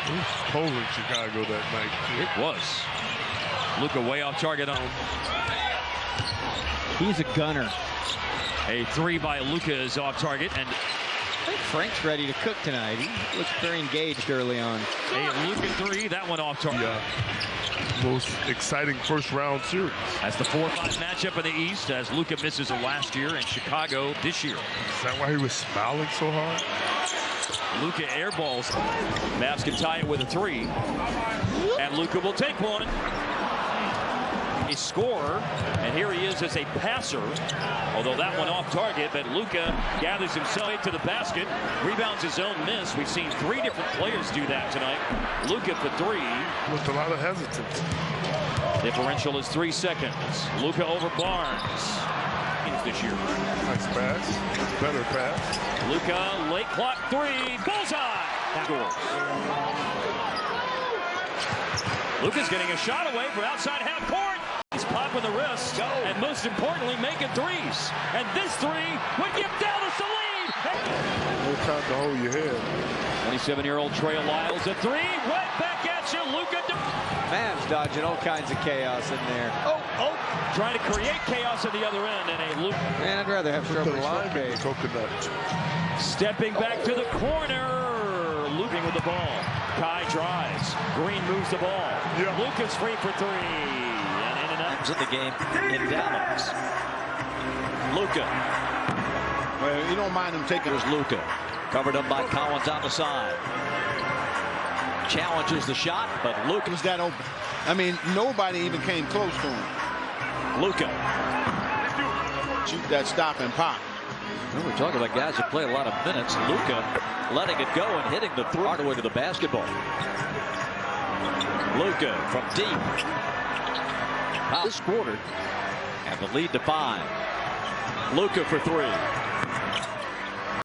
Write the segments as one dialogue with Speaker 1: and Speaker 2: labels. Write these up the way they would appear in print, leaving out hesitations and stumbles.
Speaker 1: It was cold in Chicago that night.
Speaker 2: It was. Luka way off target on.
Speaker 3: He's a gunner.
Speaker 2: A three by Luka is off target, and
Speaker 3: I think Frank's ready to cook tonight. He looks very engaged early on.
Speaker 2: a Luka three, that one off target.
Speaker 1: Most exciting first-round series.
Speaker 2: That's the 4-5 matchup in the East, as Luka misses it last year and Chicago this year.
Speaker 1: Is that why he was smiling so hard?
Speaker 2: Luka airballs. Mavs can tie it with a three, and Luka will take one. A scorer, and here he is as a passer, although that one off target, but Luka gathers himself to the basket, rebounds his own miss. We've seen three different players do that tonight. Luka for three.
Speaker 1: With a lot of hesitancy.
Speaker 2: Differential is 3 seconds. Luka over Barnes this year.
Speaker 1: Nice pass. Better pass.
Speaker 2: Luka, late clock three, bullseye. Scores. Luka's getting a shot away from outside half court. He's popping the wrist, and most importantly, making threes. And this three would give Dallas the lead.
Speaker 1: No time to hold your head.
Speaker 2: 27-year-old Trey Lyles at three, right back at you, Luka.
Speaker 3: Mavs dodging all kinds of chaos in there.
Speaker 2: Trying to create chaos at the other end, and a Luka.
Speaker 3: Man, I'd rather have trouble with
Speaker 1: Coconut.
Speaker 2: Stepping back to the corner, looping with the ball. Kai drives. Green moves the ball.
Speaker 1: Yeah.
Speaker 2: Luka's free for three. And in and out.
Speaker 4: In the game in Dallas. Luka.
Speaker 5: Well, you don't mind him taking.
Speaker 4: There's Luka. Covered up by Collins on the side. Challenges the shot, but Luka
Speaker 5: Was that open? I mean, nobody even came close to him.
Speaker 4: Luka.
Speaker 5: Shoot that stop and pop.
Speaker 4: Well, we're talking about guys who play a lot of minutes. Luka letting it go and hitting the throw away to the basketball. Luka from deep. This quarter, and the lead to 5. Luka for three.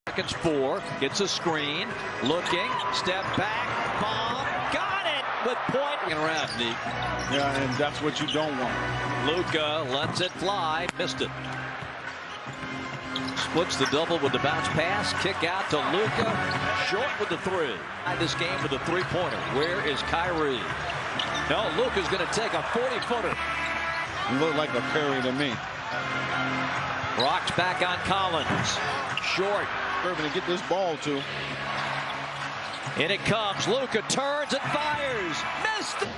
Speaker 4: Seconds 4. Gets a screen. Looking. Step back. Bomb. Got it with point. Around Neek.
Speaker 5: Yeah, and that's what you don't want.
Speaker 4: Luka lets it fly. Missed it. Splits the double with the bounce pass. Kick out to Luka. Short with the three. This game with a three-pointer. Where is Kyrie? No, Luka's going to take a 40-footer.
Speaker 5: You look like a Curry to me.
Speaker 4: Rocks back on Collins. Short.
Speaker 5: Irving to get this ball to.
Speaker 4: In it comes. Luka turns and fires. Missed it.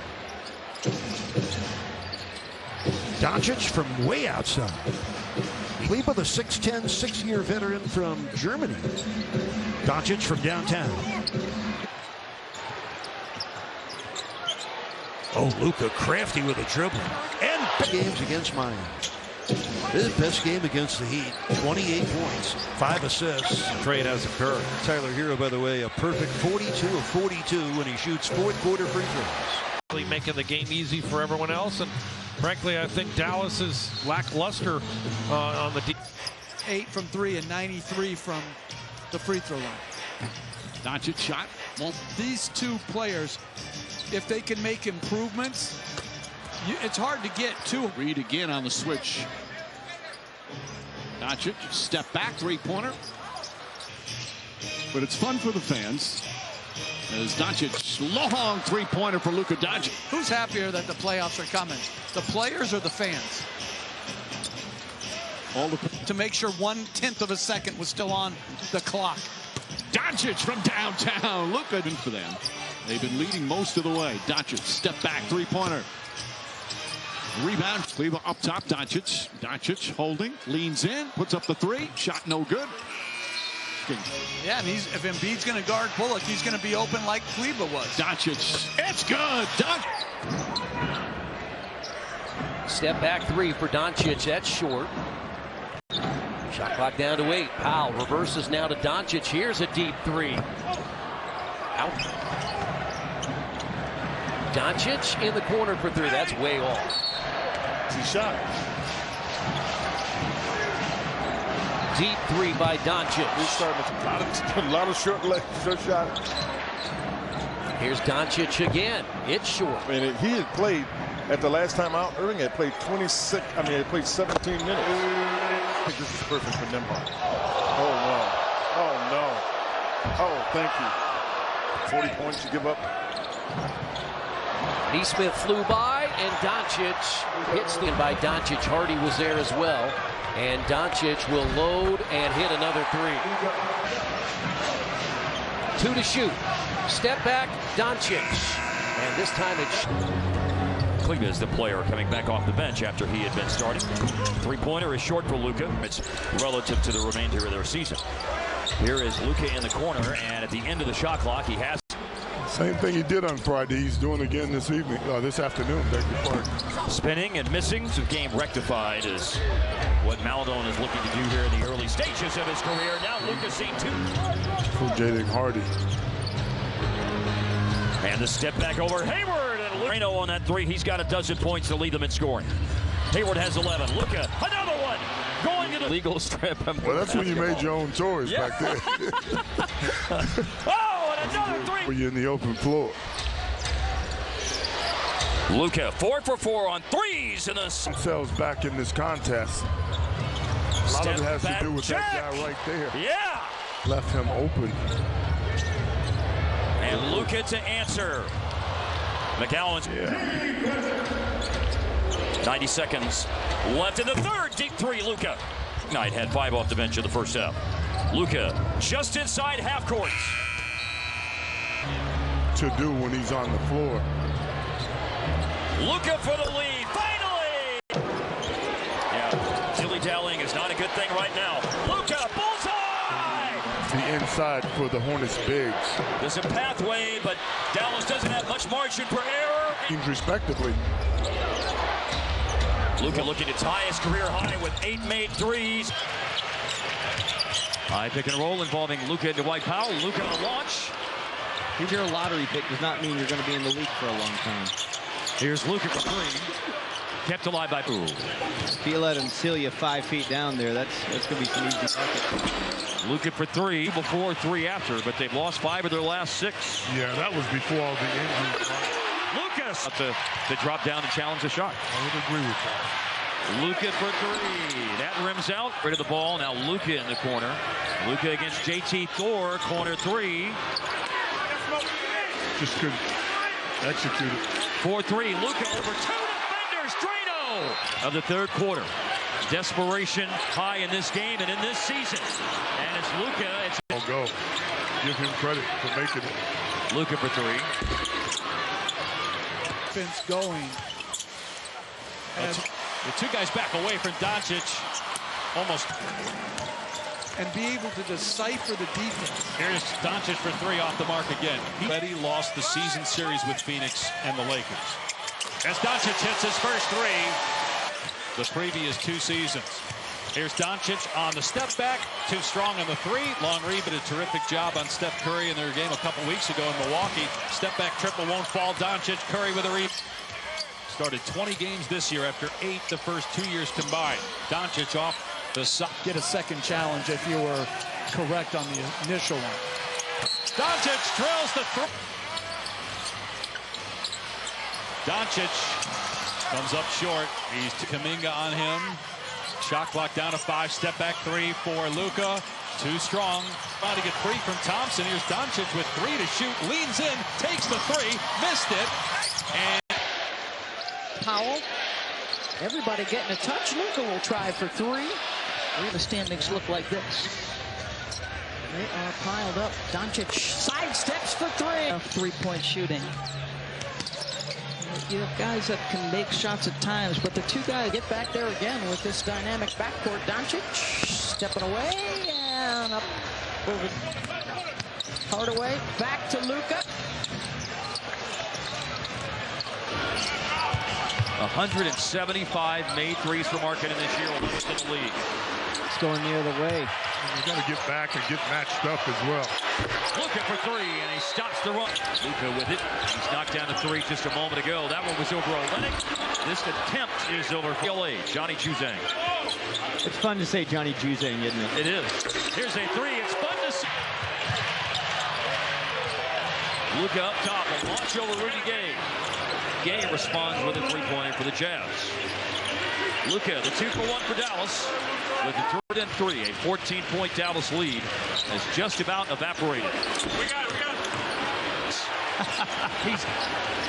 Speaker 6: Doncic from way outside. Kleber, the 6'10", 6-year veteran from Germany. Doncic from downtown. Oh, Luka crafty with a dribble. And games against Miami. His best game against the Heat. 28 points, 5 assists.
Speaker 7: Trade has occurred.
Speaker 6: Tyler Hero, by the way, a perfect 42 of 42 when he shoots fourth quarter free throws.
Speaker 7: Making the game easy for everyone else, and frankly, I think Dallas is lackluster on the
Speaker 8: 8 from 3 and 93 from the free throw line.
Speaker 9: Doncic shot.
Speaker 8: Well, these two players, if they can make improvements, it's hard to get to.
Speaker 9: Reed again on the switch. Doncic, step back, three-pointer. But it's fun for the fans. As Doncic, long three-pointer for Luka Doncic.
Speaker 8: Who's happier that the playoffs are coming? The players or the fans? To make sure 1/10 of a second was still on the clock.
Speaker 9: Doncic from downtown. Luka for them. They've been leading most of the way. Doncic, step back, three-pointer. Rebound. Cleveland up top. Doncic. Doncic holding. Leans in. Puts up the three. Shot no good.
Speaker 8: Yeah, and if Embiid's going to guard Bullock, he's going to be open like Cleveland was.
Speaker 9: Doncic. It's good. Doncic.
Speaker 10: Step back three for Doncic. That's short. Shot clock down to 8. Powell reverses now to Doncic. Here's a deep three. Out. Doncic in the corner for three. That's way off.
Speaker 5: He shot.
Speaker 10: Deep three by Doncic.
Speaker 5: He's starting a lot of short shot.
Speaker 10: Here's Doncic again. It's short.
Speaker 11: I mean, he had played at the last time out. Irving had played 26. I mean, he had played 17 minutes. I think this is perfect for Nembhard. Oh no! Oh no! Oh, thank you. 40 points you give up.
Speaker 10: Neesmith flew by, and Doncic hits the by Doncic. Hardy was there as well. And Doncic will load and hit another three. 2 to shoot. Step back, Doncic. And this time it's...
Speaker 2: Klima is the player coming back off the bench after he had been starting. Three-pointer is short for Luka. It's relative to the remainder of their season. Here is Luka in the corner, and at the end of the shot clock, he has...
Speaker 1: Same thing he did on Friday. He's doing again this evening, this afternoon. Beg your pardon.
Speaker 2: Spinning and missing. So game rectified is what Maladon is looking to do here in the early stages of his career. Now Luka seeing 2.
Speaker 1: For Jaden Hardy.
Speaker 2: And the step back over Hayward, and Leno on that 3. He's got a dozen points to lead them in scoring. Hayward has 11. Luka, another one, going to the legal strip.
Speaker 1: Well, that's when you made your own toys back there.
Speaker 2: Oh, and another 3.
Speaker 1: When you're in the open floor.
Speaker 2: Luka 4 for 4 on threes in the
Speaker 1: themselves back in this contest. A lot of it has to do with that guy right there.
Speaker 2: Yeah.
Speaker 1: Left him open.
Speaker 2: And Luka to answer. McCowan's 90 seconds left in the third. Deep 3, Luka. Knight had 5 off the bench in the first half. Luka just inside half court.
Speaker 1: To do when he's on the floor.
Speaker 2: Luka for the lead, finally! Yeah, dilly-dallying is not a good thing right now. Luka, bullseye!
Speaker 1: The inside for the Hornets bigs.
Speaker 2: There's a pathway, but Dallas doesn't have much margin for error.
Speaker 1: Teams respectively.
Speaker 2: Luka looking to tie his career high with 8 made threes. High pick and roll involving Luka and Dwight Powell. Luka on a launch.
Speaker 3: If you're a lottery pick, does not mean you're going to be in the league for a long time.
Speaker 2: Here's Luka for 3. Kept alive by Poole.
Speaker 3: Fila and Celia 5 feet down there. That's going to be some easy buckets.
Speaker 2: Luka for 3 before, 3 after, but they've lost 5 of their last 6.
Speaker 1: Yeah, that was before all the injuries.
Speaker 2: Lucas to drop down and challenge the shot.
Speaker 1: I would agree with that.
Speaker 2: Luka for 3. That rims out. Rid of the ball. Now Luka in the corner. Luka against JT Thor. Corner 3.
Speaker 1: Just couldn't execute it.
Speaker 2: 4-3. Luka over 2 defenders. Drano of the third quarter. Desperation high in this game and in this season. And it's Luka.
Speaker 1: I'll go. Give him credit for making it.
Speaker 2: Luka for 3.
Speaker 8: Offense going. And
Speaker 9: the 2 guys back away from Doncic. Almost.
Speaker 8: And be able to decipher the defense.
Speaker 9: Here's Doncic for 3 off the mark again. He already lost the season series with Phoenix and the Lakers. As Doncic hits his first 3 the previous 2 seasons. Here's Doncic on the step back. Too strong on the 3. Long read, but a terrific job on Steph Curry in their game a couple weeks ago in Milwaukee. Step back triple won't fall. Doncic, Curry with a read. Started 20 games this year after 8 the first 2 years combined. Doncic off the side.
Speaker 8: Get a second challenge if you were correct on the initial one.
Speaker 9: Doncic drills the throw. Doncic comes up short. He's Kuminga on him. Shot clock down to 5. Step back 3 for Luka. Too strong. Trying to get free from Thompson. Here's Doncic with 3 to shoot. Leans in. Takes the 3. Missed it. And
Speaker 12: Powell. Everybody getting a touch. Luka will try for 3. The standings look like this. They are piled up. Doncic sidesteps for 3. 3-point shooting. You have guys that can make shots at times, but the 2 guys get back there again with this dynamic backcourt. Doncic stepping away and up over Hardaway. Back to Luka.
Speaker 2: 175 made threes for Markkanen this year, lowest in the league.
Speaker 3: It's going the other way.
Speaker 1: You got to get back and get matched up as well.
Speaker 2: Luka for 3, and he stops the run. Luka with it. He's knocked down a 3 just a moment ago. That one was over Olenek. This attempt is over LA. Johnny Juzang.
Speaker 3: It's fun to say Johnny Juzang, isn't it?
Speaker 2: It is. Here's a 3. It's fun to see. Luka up top. A launch over Rudy Gay. Gay responds with a 3-pointer for the Jazz. Luka, the 2 for 1 for Dallas. With the 3rd and 3, a 14-point Dallas lead has just about evaporated. We got it. He's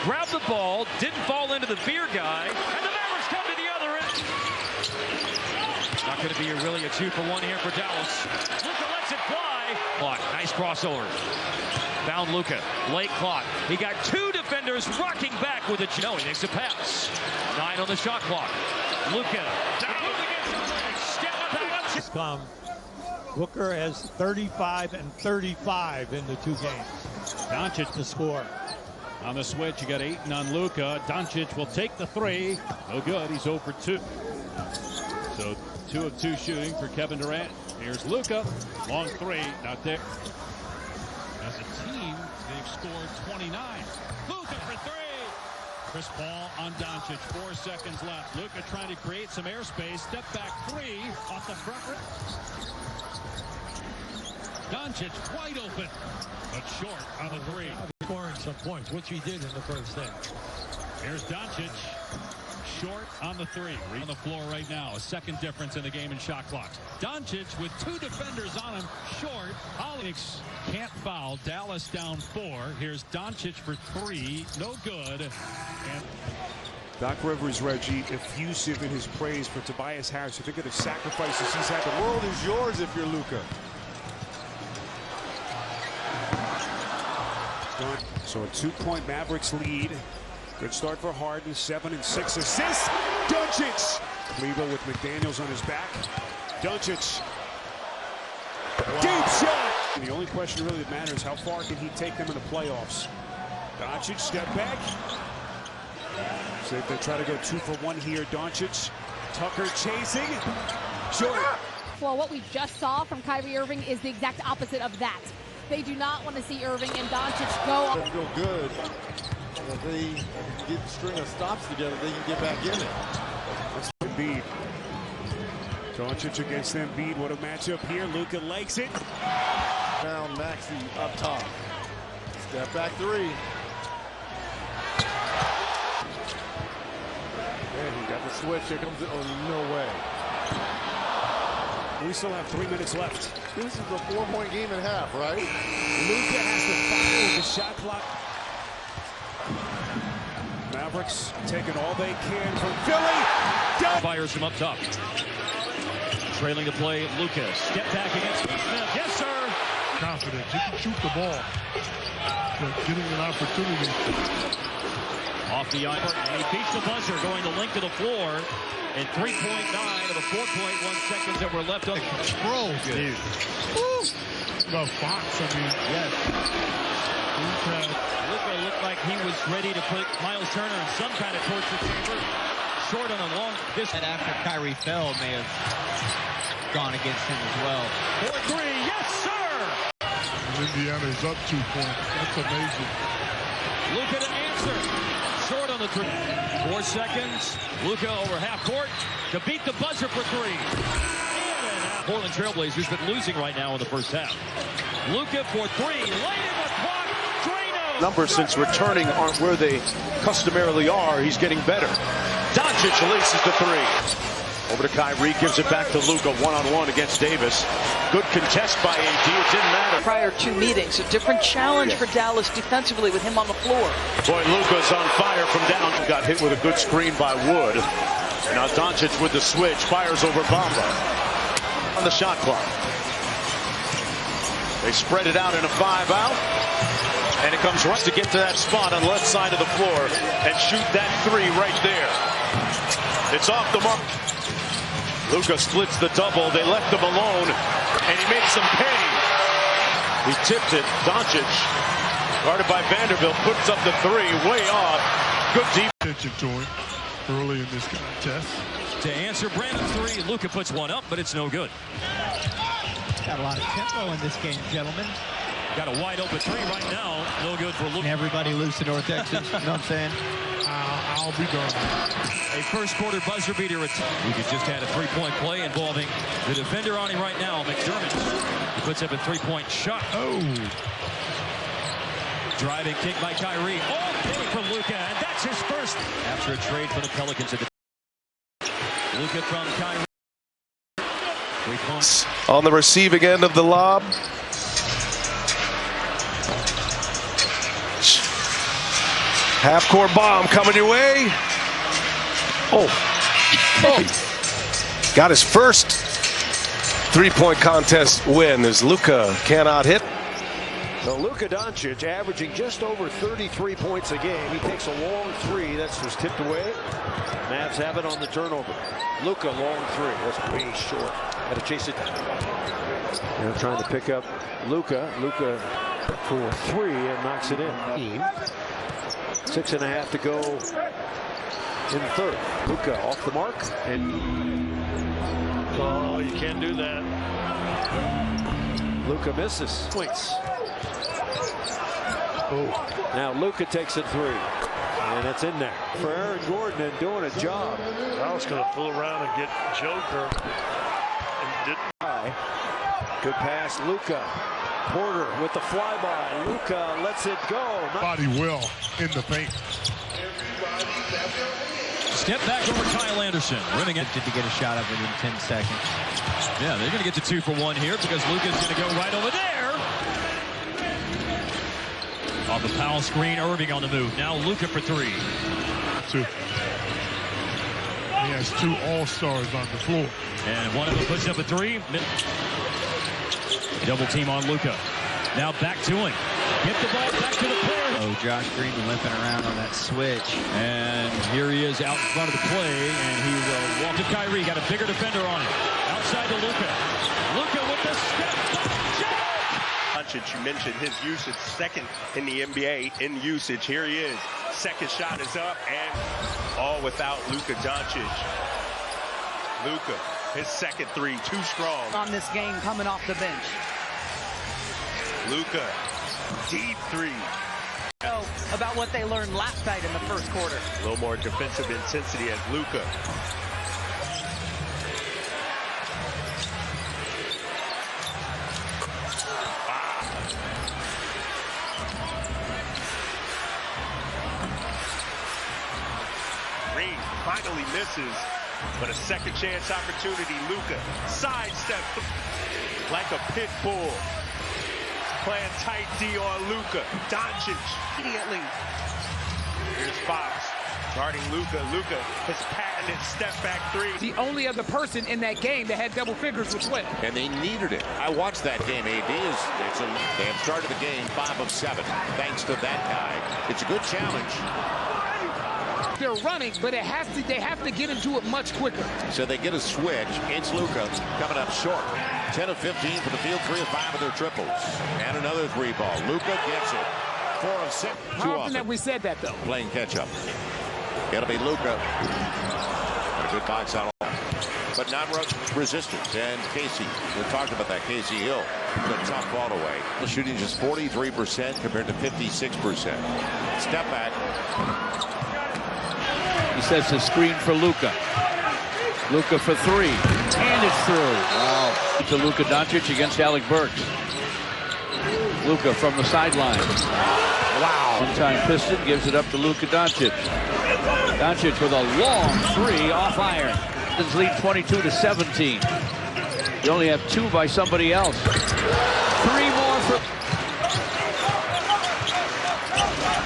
Speaker 2: grabbed the ball, didn't fall into the beer guy, and the Mavericks come to the other end. Not going to be really a 2-for-1 here for Dallas. Luka lets it fly. Clock, nice crossover. Found Luka, late clock. He got two defenders rocking back with a no. He makes a pass. 9 on the shot clock. Luka down against step back.
Speaker 13: Booker has 35 and 35 in the 2 games. Doncic to score.
Speaker 9: On the switch, you got Ayton on Luka. Doncic will take the 3. No good. He's 0 for 2. So 2 of 2 shooting for Kevin Durant. Here's Luka. Long 3. Not there. As a team, they've scored 29. Luka for 3. Chris Paul on Doncic. 4 seconds left. Luka trying to create some airspace. Step back 3 off the front rim. Doncic wide open, but short on the 3.
Speaker 13: Scoring some points, which he did in the first half.
Speaker 9: Here's Doncic, short on the 3. On the floor right now, a second difference in the game in shot clocks. Doncic with 2 defenders on him, short. Alex can't foul. Dallas down 4. Here's Doncic for 3, no good. And
Speaker 14: Doc Rivers, Reggie, effusive in his praise for Tobias Harris. You think of the sacrifices he's had.
Speaker 11: The world is yours if you're Luka.
Speaker 14: So a 2-point Mavericks lead. Good start for Harden. 7 and 6 assists. Doncic. Cleveland with McDaniels on his back. Doncic. Wow. Deep shot. And the only question really that matters is how far can he take them in the playoffs. Doncic step back. See if they try to go 2-for-1 here. Doncic. Tucker chasing. Short.
Speaker 15: Well, what we just saw from Kyrie Irving is the exact opposite of that. They do not want to see Irving and Doncic go.
Speaker 11: They feel good. If they get a string of stops together, they can get back in it.
Speaker 14: That's Embiid. Doncic against Embiid. What a matchup here. Luka likes it.
Speaker 11: Now Maxey up top. Step back 3. And he got the switch. Here comes it. Oh, no way.
Speaker 14: We still have 3 minutes left.
Speaker 11: This is a 4-point game and a half, right?
Speaker 14: Luka has to fire with the shot clock. Mavericks taking all they can from Philly.
Speaker 2: Fires him up top. Trailing the play, Luka. Step back against Smith. Yes, sir.
Speaker 1: Confidence. He can shoot the ball. But getting an opportunity.
Speaker 2: Off the iron, and he beats the buzzer, going the length of the floor. And 3.9 of the 4.1 seconds that were left on.
Speaker 1: Bro, dude. The Fox, I mean, yes.
Speaker 2: Luka looked like he was ready to put Miles Turner in some kind of torture chamber. Short on a long distance.
Speaker 3: And after Kyrie fell, may have gone against him as well.
Speaker 2: 4-3, yes, sir!
Speaker 1: And Indiana is up 2 points. That's amazing.
Speaker 2: Luka to answer. Short on the 3. 4 seconds. Luka over half court to beat the buzzer for 3. Portland Trailblazers been losing right now in the first half. Luka for 3. Late in the clock. Drano.
Speaker 16: Numbers since returning aren't where they customarily are. He's getting better. Doncic laces the 3. Over to Kyrie, gives it back to Luka, one-on-one against Davis. Good contest by AD, it didn't matter.
Speaker 12: Prior 2 meetings, a different challenge for Dallas defensively with him on the floor.
Speaker 16: Boy, Luka's on fire from down. Got hit with a good screen by Wood. And now Doncic with the switch, fires over Bamba. On the shot clock. They spread it out in a 5-out. And it comes right to get to that spot on left side of the floor and shoot that 3 right there. It's off the mark. Luka splits the double. They left him alone, and he makes them pay. He tipped it. Doncic, guarded by Vanderbilt, puts up the 3, way off. Good deep.
Speaker 1: Attention to him early in this contest.
Speaker 2: To answer Brandon's 3, Luka puts one up, but it's no good.
Speaker 3: Got a lot of tempo in this game, gentlemen.
Speaker 2: Got a wide open 3 right now. No good for Luka.
Speaker 3: Everybody loose in North Texas. You know what I'm saying?
Speaker 1: I'll be gone.
Speaker 2: A first quarter buzzer beater. Luka just had a 3-point play involving the defender on him right now, McDermott. He puts up a 3-point shot.
Speaker 1: Oh.
Speaker 2: Driving kick by Kyrie. All day for Luka, and that's his first. After a trade for the Pelicans. Luka from Kyrie. 3 points.
Speaker 17: On the receiving end of the lob.
Speaker 14: Half-court bomb coming your way. Oh. Got his first three-point contest win as Luka cannot hit.
Speaker 17: So Luka Doncic averaging just over 33 points a game. He takes a long three. That's just tipped away. Mavs have it on the turnover. Luka, long three. That's way short. Got to chase it. They're trying to pick up Luka. Luka for three and knocks it in. 6.5 to go in the third. Luka off the mark. And oh, you can't do that. Luka misses. Swings. Now Luka takes a three, and it's in there for Aaron Gordon and doing a job.
Speaker 1: I was going to pull around and get Joker, and didn't.
Speaker 17: Good pass, Luka. Porter with the flyby. Luka lets it go.
Speaker 1: Body well in the paint.
Speaker 2: Step back over Kyle Anderson. Running it.
Speaker 3: Did to get a shot up within 10 seconds.
Speaker 2: Yeah, they're going to get to 2 for 1 here because Luka's going to go right over there. Off the Powell screen, Irving on the move. Now Luka for 3.
Speaker 1: He has 2 all-stars on the floor.
Speaker 2: And one of them puts up a 3. Double team on Luka. Now back to him. Get the ball back to the player.
Speaker 3: Oh, Josh Green limping around on that switch.
Speaker 2: And here he is out in front of the play, and he will walk to Kyrie. Got a bigger defender on him. Outside to Luka. Luka with the step back jump.
Speaker 18: You mentioned his usage, second in the NBA in usage. Here he is. Second shot is up, and all without Luka Doncic. Luka, his second three, too strong.
Speaker 12: On this game coming off the bench.
Speaker 18: Luka, deep three.
Speaker 12: About what they learned last night in the first quarter.
Speaker 18: A little more defensive intensity as Luka. Green finally misses, but a second chance opportunity. Luka sidestep like a pit bull. Playing tight D on Luka. Doncic immediately. Here's Fox guarding Luka. Luka has patented step back three.
Speaker 8: The only other person in that game that had double figures was Swift.
Speaker 19: And they needed it. I watched that game. AD they have started the game 5 of 7 thanks to that guy. It's a good challenge.
Speaker 8: They're running, but they have to get into it much quicker.
Speaker 19: So they get a switch. It's Luka coming up short. 10 of 15 for the field, 3 of 5 of their triples. And another 3 ball. Luka gets it. 4 of 6.
Speaker 8: How often have we said that, though?
Speaker 19: Playing catch up. It'll be Luka. A good box out, but not resistance. And Casey, we talked about that. Casey Hill, the tough ball away. Shooting just 43% compared to 56%. Step back.
Speaker 3: He sets a screen for Luka. Luka for 3. And it's through. Wow. To Luka Doncic against Alec Burks. Luka from the sideline. Wow. One-time Piston gives it up to Luka Doncic. Doncic with a long 3 off iron. Pistons lead 22-17. You only have 2 by somebody else. 3 more for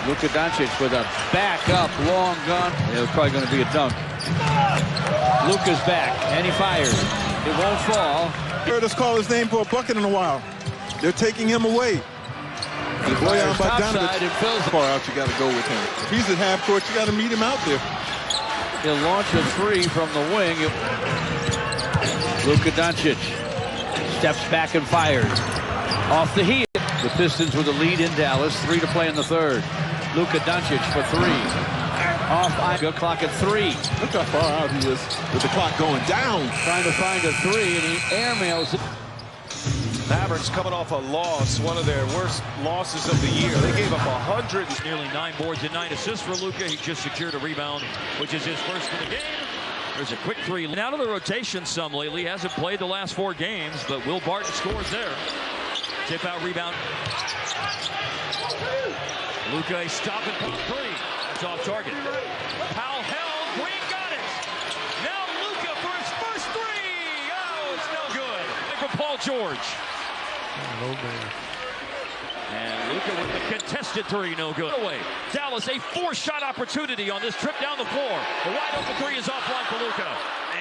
Speaker 3: Luka Doncic with a back up long gun. It was probably going to be a dunk. Luka's back and he fires. It won't fall.
Speaker 20: Heard us call his name for a bucket in a while. They're taking him away.
Speaker 3: He fires topside and fills
Speaker 20: far out. You got to go with him. If he's at half court, you got to meet him out there.
Speaker 3: He'll launch a 3 from the wing. Luka Doncic steps back and fires off the heel. The Pistons with a lead in Dallas. 3 to play in the third. Luka Doncic for 3. Off good clock at 3.
Speaker 20: Look how far out he is with the clock going down.
Speaker 3: Trying to find a 3, and he airmails it.
Speaker 18: Mavericks coming off a loss, one of their worst losses of the year. They gave up 100.
Speaker 2: Nearly 9 boards and 9 assists for Luka. He just secured a rebound, which is his first of the game. There's a quick 3. Out of the rotation some lately. Hasn't played the last 4 games, but Will Barton scores there. Tip out rebound. Luka a stop and 3. That's off target. Powell held. Green got it. Now Luka for his first 3. Oh, it's no good. For Paul George.
Speaker 1: Oh, man.
Speaker 2: And Luka with the contested three, no good. Away. Dallas, a 4-shot opportunity on this trip down the floor. The wide open three is offline for Luka.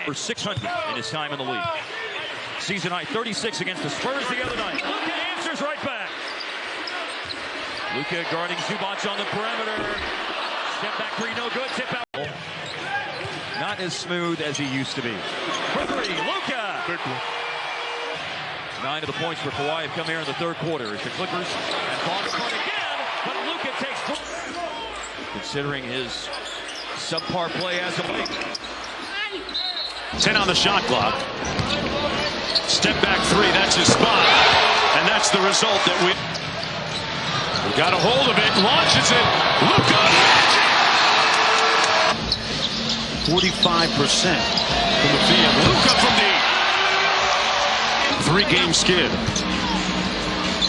Speaker 2: For 600 in his time in the league. Season high 36 against the Spurs the other night. Luka answers right back. Luka guarding Zubac on the perimeter. Step back three, no good. Tip out. Not as smooth as he used to be. For three, Luka. 9 of the points for Kawhi have come here in the third quarter as the Clippers and Bonds run again, but Luka takes. Considering his subpar play as of late.
Speaker 16: 10 on the shot clock. Step back three, that's his spot. And that's the result that we got a hold of it, launches it. Luka! 45% from the field. Luka from deep. 3-game skid.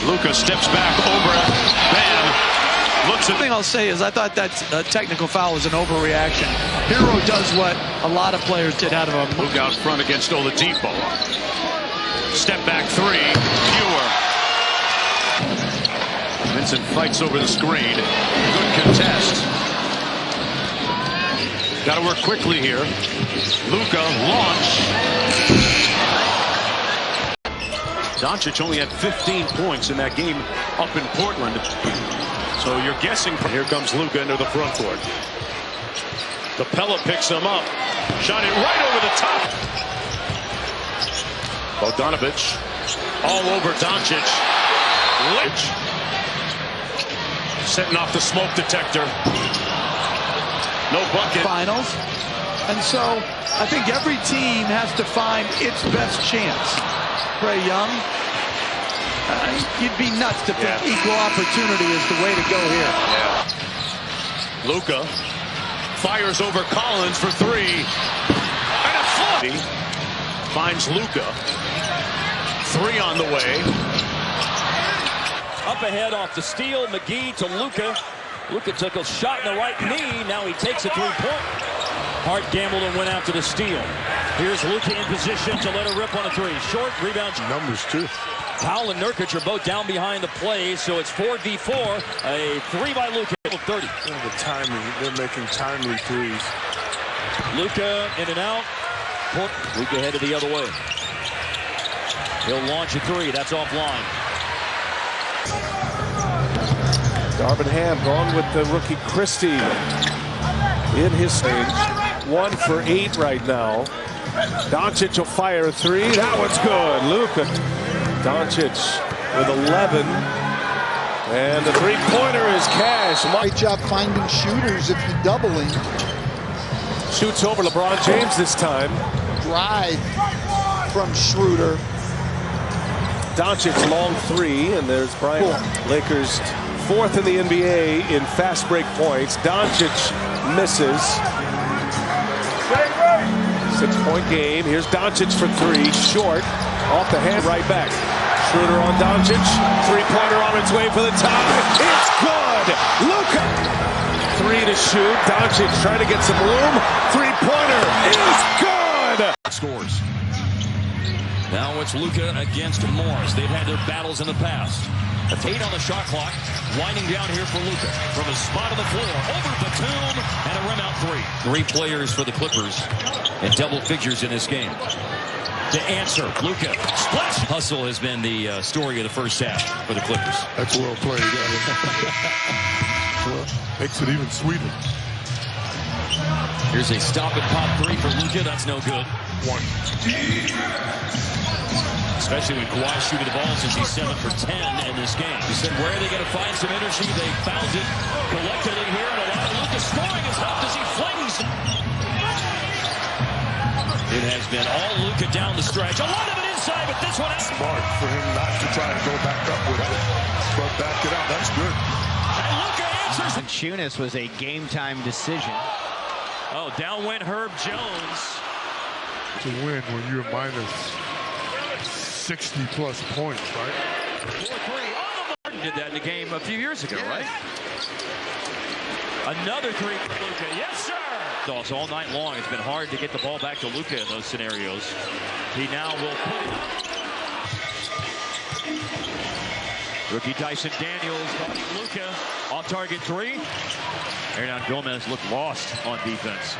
Speaker 16: Luka steps back over it. Bam. Looks at.
Speaker 8: The thing I'll say is I thought that technical foul was an overreaction. Hero does what a lot of players did out of him.
Speaker 16: Luka out front against Oladipo. Step back three. Fewer. Vincent fights over the screen. Good contest. Got to work quickly here. Luka launch. Doncic only had 15 points in that game up in Portland. So you're guessing. Here comes Luka into the front court. Capella picks him up. Shot it right over the top. Bogdanovic all over Doncic. Lynch setting off the smoke detector. No bucket.
Speaker 8: Finals. And so I think every team has to find its best chance. Trae Young, you'd be nuts to think equal opportunity is the way to go here.
Speaker 16: Luka fires over Collins for three. And a flip. Finds Luka. Three on the way.
Speaker 2: Up ahead off the steal, McGee to Luka. Luka took a shot in the right knee. Now he takes a three-point. Hart gambled and went after the steal. Here's Luka in position to let her rip on a three. Short rebound.
Speaker 1: Numbers too.
Speaker 2: Powell and Nurkic are both down behind the play, so it's 4v4. A three by Luka. 30.
Speaker 1: The timing, they're making timely threes.
Speaker 2: Luka in and out. Luka headed the other way. He'll launch a three. That's offline.
Speaker 17: Darvin Ham gone with the rookie Christie in his stage. 1 for 8 right now. Doncic will fire a three. That one's good. Luka Doncic with 11. And the three-pointer is cash.
Speaker 20: Great job finding shooters if you're doubling.
Speaker 17: Shoots over LeBron James this time.
Speaker 20: Drive from Schroeder.
Speaker 17: Doncic long three, and there's Bryant. Lakers 4th in the NBA in fast break points. Doncic misses. 6-point game. Here's Doncic for three. Short. Off the hand. Right back. Schroeder on Doncic. Three-pointer on its way for the tie. It's good. Luka. Three to shoot. Doncic trying to get some room. Three-pointer is good.
Speaker 16: Scores.
Speaker 2: Now it's Luka against Morris. They've had their battles in the past. 8 on the shot clock. Winding down here for Luka. From his spot on the floor. Over Batum. And a rim out three. 3 players for the Clippers. In double figures in this game. To answer, Luka. Splash. Hustle has been the story of the first half for the Clippers.
Speaker 1: That's well played. Makes it even sweeter.
Speaker 2: Here's a stop and pop three for Luka. That's no good.
Speaker 1: 1.
Speaker 2: Especially when Kawhi shooting the ball since he's 7 for 10 in this game. He said, where are they going to find some energy? They found it collectively here, and a lot of Luka scoring has helped as he flings. It has been all Luka down the stretch. A lot of it inside, but this one is
Speaker 1: smart for him not to try and go back up with it, but back it out. That's good.
Speaker 2: And Luka answers.
Speaker 21: Valanciunas was a game-time decision.
Speaker 2: Oh, down went Herb Jones.
Speaker 1: To win when you're minus 60-plus points, right?
Speaker 2: 4-3. Did that in the game a few years ago, right? Another three for Luka. Yes, sir. All night long, it's been hard to get the ball back to Luka in those scenarios. He now will put it up. Rookie Dyson Daniels guarding Luka on target three. Hernan Gomez looked lost on defense.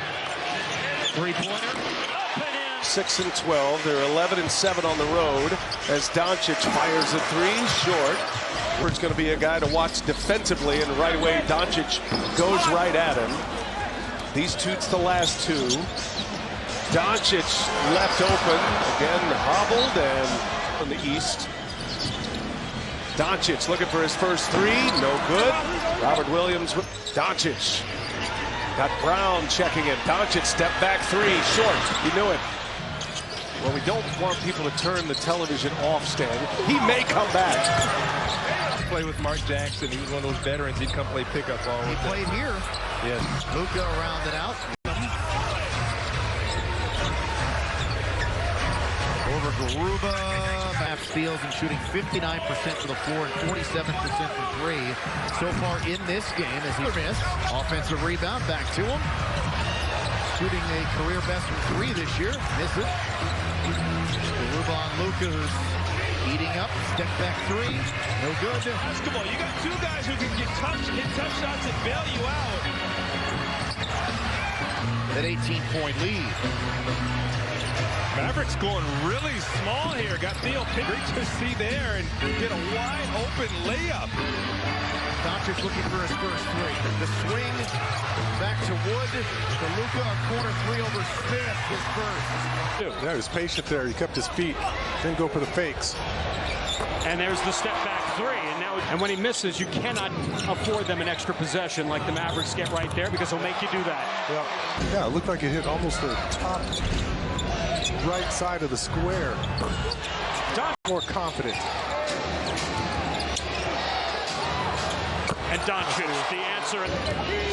Speaker 2: Three-pointer up and in.
Speaker 17: 6 and 12. They're 11 and 7 on the road as Doncic fires a three short. It's going to be a guy to watch defensively, and right away Doncic goes right at him. These two's the last two. Doncic left open, again hobbled, and on the east. Doncic looking for his first three, no good. Robert Williams with Doncic. Got Brown checking it. Doncic step back three, short. He knew it. Well, we don't want people to turn the television off, Stan. He may come back.
Speaker 4: Play with Mark Jackson. He was one of those veterans. He'd come play pickup ball.
Speaker 22: He played here.
Speaker 4: Yes.
Speaker 22: Luka rounded out. Over Garuba. Matt steals and shooting 59% for the floor and 47% from three so far in this game as he missed. Offensive rebound back to him. Shooting a career best from three this year. Misses. Garuba on Luka, who's eating up. Step back three. No good.
Speaker 18: Come on, you got two guys who can hit tough shots and bail you out.
Speaker 22: That 18-point lead.
Speaker 18: Mavericks going really small here. Got Theo Pingree to see there and get a wide open layup.
Speaker 22: Doncic looking for his first three. The swing back to Wood. To Luka, a corner three over Smith, his first.
Speaker 11: Yeah, he was patient there. He kept his feet. Didn't go for the fakes.
Speaker 23: And there's the step back three. And when he misses, you cannot afford them an extra possession like the Mavericks get right there because he'll make you do that.
Speaker 11: Yeah, it looked like it hit almost the top right side of the square. More confident.
Speaker 2: And Doncic, the answer.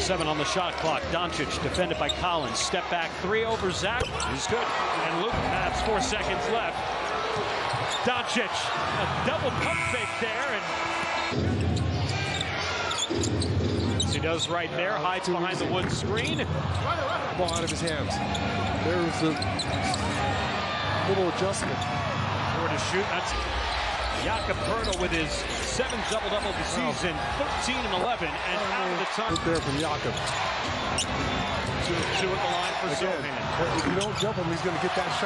Speaker 2: 7 on the shot clock. Doncic defended by Collins. Step back three over Zach. He's good. And Luke has 4 seconds left. Doncic, a double pump fake there. And he does right there. Hides behind the wood screen.
Speaker 11: Ball out of his hands. There was a little adjustment.
Speaker 2: 4 to shoot. That's Jakob Poeltl with his 7th double-double of the season, 13 and 11, and out of the top.
Speaker 11: Good there from Jakob.
Speaker 2: 2 at the line for Zohan.
Speaker 11: If you don't jump him, he's going to get that shot.